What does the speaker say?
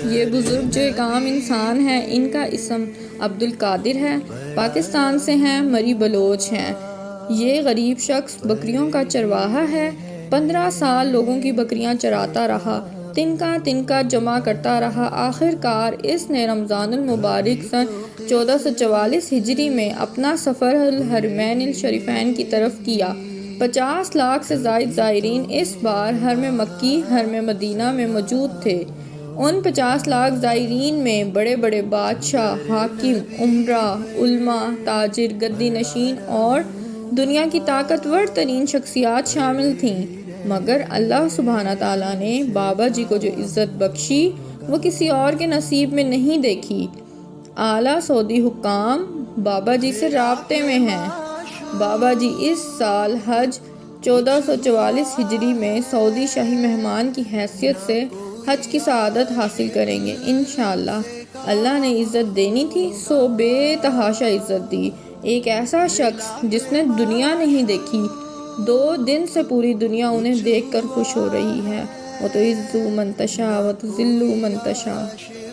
یہ بزرگ جو ایک عام انسان ہے، ان کا اسم عبد القادر ہے، پاکستان سے ہیں، مری بلوچ ہیں۔ یہ غریب شخص بکریوں کا چرواہا ہے، 15 سال لوگوں کی بکریاں چراتا رہا، تنکا جمع کرتا رہا۔ آخر کار اس نے رمضان المبارک سن 1444 ہجری میں اپنا سفر الحرمین الشریفین کی طرف کیا۔ 50 لاکھ سے زائد زائرین اس بار حرم مکی، حرم مدینہ میں موجود تھے۔ ان 50 لاکھ زائرین میں بڑے بڑے بادشاہ، حاکم، امراء، علماء، تاجر، گدی نشین اور دنیا کی طاقتور ترین شخصیات شامل تھیں، مگر اللہ سبحانہ تعالیٰ نے بابا جی کو جو عزت بخشی وہ کسی اور کے نصیب میں نہیں دیکھی۔ اعلیٰ سعودی حکام بابا جی سے رابطے میں ہیں۔ بابا جی اس سال حج 1444 ہجری میں سعودی شاہی مہمان کی حیثیت سے حج کی سعادت حاصل کریں گے انشاءاللہ۔ اللہ نے عزت دینی تھی سو بے تحاشا عزت دی۔ ایک ایسا شخص جس نے دنیا نہیں دیکھی، 2 دن سے پوری دنیا انہیں دیکھ کر خوش ہو رہی ہے۔ وَتُعِزُّ مَن تَشَاءُ وَتُذِلُّ مَن تَشَاءُ۔